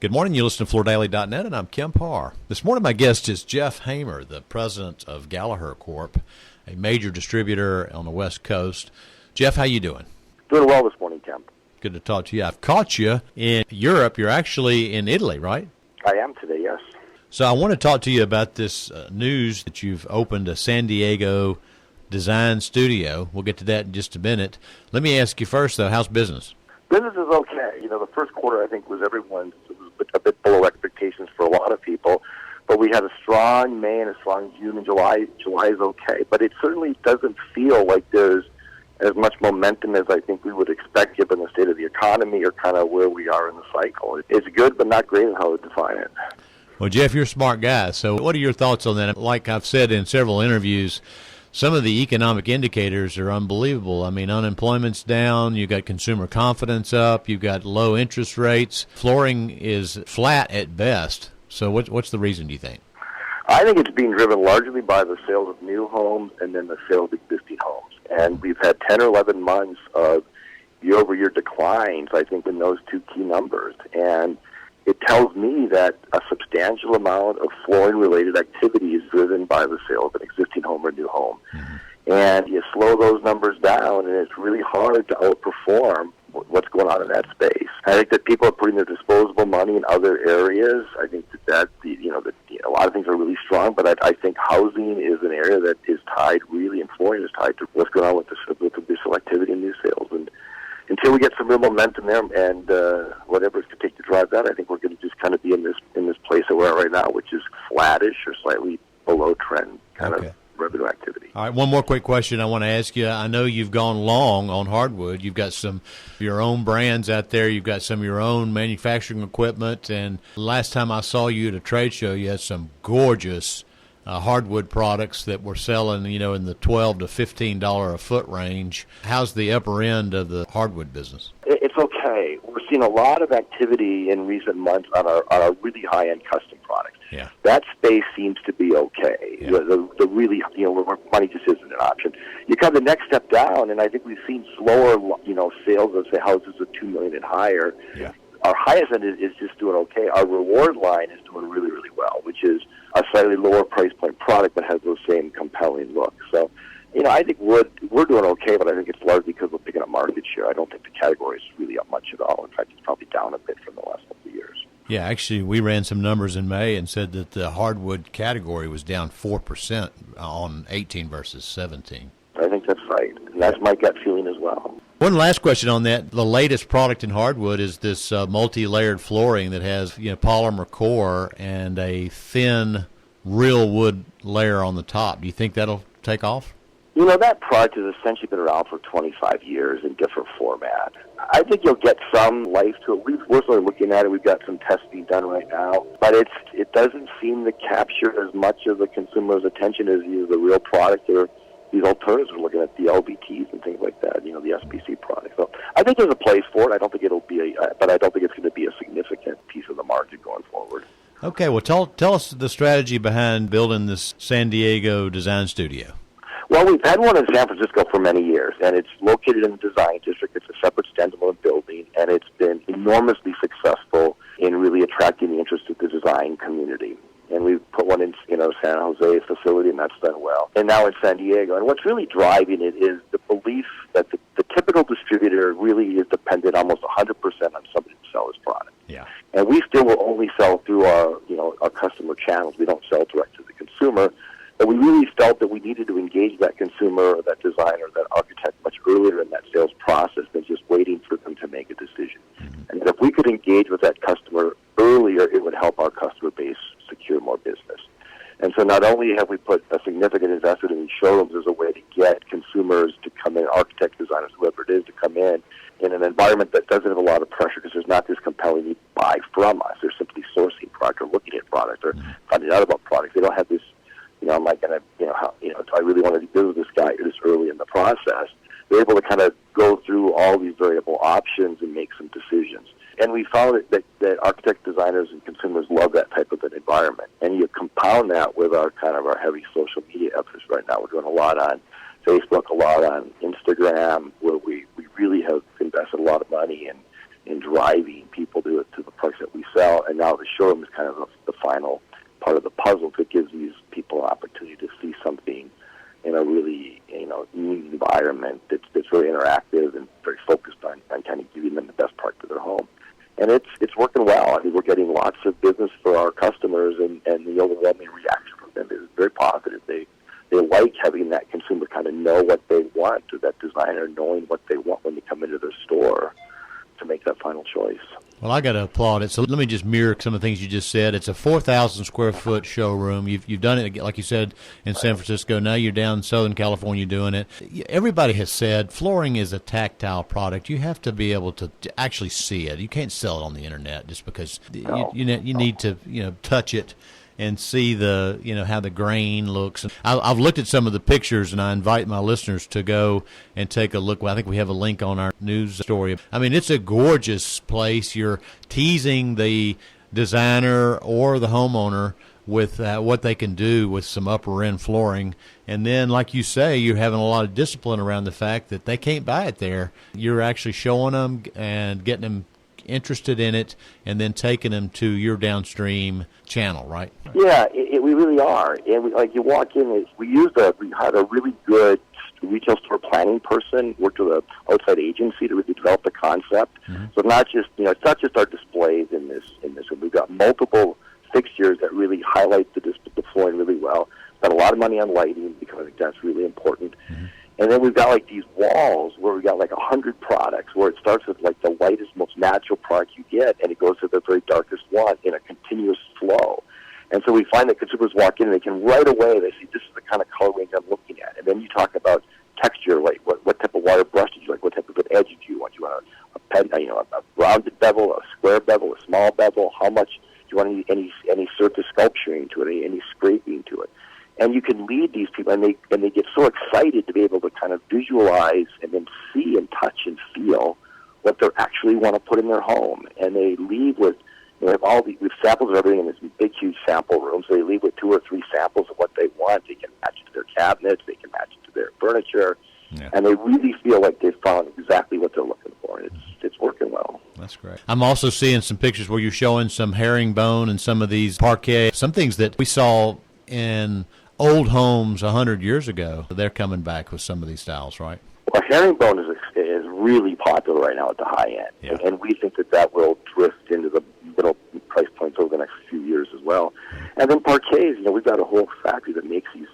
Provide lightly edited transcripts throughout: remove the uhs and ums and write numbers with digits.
Good morning. You listen to FloorDaily.net, and I'm Kemp Harr. This morning, my guest is Jeff Hamar, the president of Galleher Corp., a major distributor on the West Coast. Jeff, how you doing? Doing well this morning, Kemp. Good to talk to you. I've caught you in Europe. You're actually in Italy, right? I am today, yes. So I want to talk to you about this news that you've opened a San Diego design studio. We'll get to that in just a minute. Let me ask you first, though, how's business? Business is okay. The first quarter, I think, was a bit below expectations for a lot of people. But we had a strong May and a strong June, and July. July is okay. But it certainly doesn't feel like there's as much momentum as I think we would expect given the state of the economy or kind of where we are in the cycle. It's good, but not great is how I would define it. Well, Jeff, you're a smart guy. So what are your thoughts on that? Like I've said in several interviews, some of the economic indicators are unbelievable. I mean, unemployment's down, you've got consumer confidence up, you've got low interest rates. Flooring is flat at best. So what's the reason, do you think? I think it's being driven largely by the sales of new homes and then the sale of existing homes. And we've had 10 or 11 months of year-over-year declines, I think, in those two key numbers. And it tells me that a substantial amount of flooring-related activity is driven by the sale of an existing home or new home. Mm-hmm. And you slow those numbers down, and it's really hard to outperform what's going on in that space. I think that people are putting their disposable money in other areas. I think that a lot of things are really strong, but I think housing is an area that is tied really, and flooring is tied to what's going on with the resale activity and new sales. And until we get some real momentum there, and whatever it's going to take to drive that, I think we're going to just kind of be in this place that we're at right now, which is flattish or slightly below trend kind of revenue activity. All right, one more quick question I want to ask you. I know you've gone long on hardwood. You've got some of your own brands out there. You've got some of your own manufacturing equipment. And last time I saw you at a trade show, you had some gorgeous hardwood products that were selling, in the $12 to $15 a foot range. How's the upper end of the hardwood business? It's okay. We're seeing a lot of activity in recent months on our really high-end custom products. Yeah. That space seems to be okay. Yeah. The really, where money just isn't an option. You come the next step down, and I think we've seen slower, sales of, say, houses of $2 million and higher. Yeah. Our highest end is just doing okay. Our reward line is doing really, really well, which is a slightly lower price point product that has those same compelling looks. So, I think we're doing okay, but I think it's largely because we're picking up market share. I don't think the category is really up much at all. In fact, it's probably down a bit from the last couple of years. Yeah, actually, we ran some numbers in May and said that the hardwood category was down 4% on 18 versus 17. I think that's right. And that's my gut feeling as well. One last question on that. The latest product in hardwood is this multi-layered flooring that has polymer core and a thin real wood layer on the top. Do you think that'll take off? That product has essentially been around for 25 years in different format. I think you'll get some life to it. We're sort of looking at it. We've got some testing done right now. But it doesn't seem to capture as much of the consumer's attention as the real product or these alternatives. We're looking at the LVTs and things like that, the SPC products. So I think there's a place for it. I don't think it'll be but I don't think it's going to be a significant piece of the market going forward. Okay, well, tell us the strategy behind building this San Diego design studio. Well, we've had one in San Francisco for many years, and it's located in the design district. It's a separate standalone building, and it's been enormously successful in really attracting the interest of the design community. And we've put one in, San Jose facility, and that's done well. And now in San Diego. And what's really driving it is the belief that the typical distributor really is dependent almost 100% on somebody to sell his product. Yeah. And we still will only sell through our customer channels. We don't sell direct to the consumer. But we really felt that we needed to engage that consumer or that designer, that architect much earlier in that sales process than just waiting for them to make a decision. Mm-hmm. And if we could engage with that customer earlier, it would help our customer base secure more business. And so not only have we put a significant investment in these showrooms as a way to get consumers to come in, architects, designers, whoever it is, to come in an environment that doesn't have a lot of pressure because there's not this compelling need to buy from us. They're simply sourcing product or looking at product or finding out about products. They don't have this, am I going to, do I really want to do business with this guy this early in the process? They're able to kind of go through all these variable options and make some decisions. And we found that architects, designers, and consumers love that type of an environment. And you compound that with our heavy social media efforts right now. We're doing a lot on Facebook, a lot on Instagram, where we really have invested a lot of money in driving people to the products that we sell. sell, and now the showroom is kind of the final part of the puzzle. It gives these people an opportunity to see something in a really, neat environment that's very interactive and very focused on kind of giving them the best part to their home. And it's working well. I mean, we're getting lots of business for our customers, and the overwhelming reaction from them is very positive. They like having that consumer kind of know what they want, or that designer knowing what they want when they come into their store to make that final choice. Well, I got to applaud it. So let me just mirror some of the things you just said. It's a 4,000 square foot showroom. You've done it, like you said, in San Francisco. Now you're down in Southern California doing it. Everybody has said flooring is a tactile product. You have to be able to actually see it. You can't sell it on the internet just because you need to touch it and see the how the grain looks. I've looked at some of the pictures, and I invite my listeners to go and take a look. Well, I think we have a link on our news story. I mean, it's a gorgeous place. You're teasing the designer or the homeowner with what they can do with some upper end flooring. And then, like you say, you're having a lot of discipline around the fact that they can't buy it there. You're actually showing them and getting them interested in it, and then taking them to your downstream channel, right? Yeah, we really are. And you walk in, we had a really good retail store planning person, worked with an outside agency to really develop the concept. Mm-hmm. So it's not just our displays in this. We've got multiple fixtures that really highlight the flooring really well. Spent a lot of money on lighting because I think that's really important. Mm-hmm. And then we've got these walls where we've got 100 products, where it starts with the lightest, most natural product you get, and it goes to the very darkest one in a continuous flow. And so we find that consumers walk in and they can right away, they see this is the kind of color range I'm looking at. And then you talk about texture, like what type of wire brush did you like, what type of edge do you want? You want a rounded bevel, a square bevel, a small bevel? How much do you want any surface sculpturing to it, any scraping to it? And you can lead these people, and they get so excited to be able to kind of visualize and then see and touch and feel what they actually want to put in their home. And they leave with, we have samples of everything in this big, huge sample room. So they leave with 2 or 3 samples of what they want. They can match it to their cabinets. They can match it to their furniture. Yeah. And they really feel like they've found exactly what they're looking for. And it's working well. That's great. I'm also seeing some pictures where you're showing some herringbone and some of these parquet, some things that we saw in old homes 100 years ago. They're coming back with some of these styles, right? Well, herringbone is really popular right now at the high end. Yeah. And we think that will drift into the middle price points over the next few years as well. And then parquets, we've got a whole factory that makes these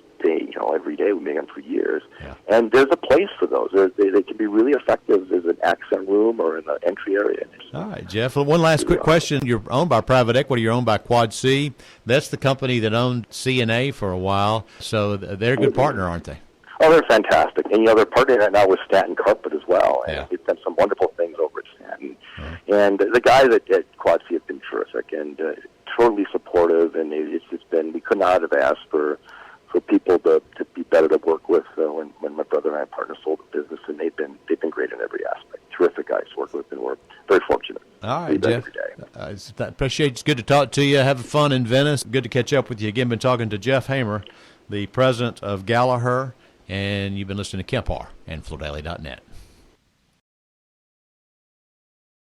every day. We make them for years. Yeah. And there's a place for those. They can be really effective as an accent room or in the entry area. All right, Jeff. Well, one last quick question. You're owned by private equity. You're owned by Quad C. That's the company that owned C&A for a while. So they're a good partner, aren't they? Oh, they're fantastic. And, they're partnering right now with Stanton Carpet as well. And they've done some wonderful things over at Stanton. Mm-hmm. And the guys at Quad C have been terrific and totally supportive. And we could not have asked for people to be better to work with when my brother and I partner sold the business, and they've been great in every aspect. Terrific guys to work with, and we're very fortunate. All right, Jeff. Appreciate it. It's good to talk to you. Have fun in Venice. Good to catch up with you again. Been talking to Jeff Hamar, the president of Galleher, and you've been listening to Kemp Harr and FloorDaily.net.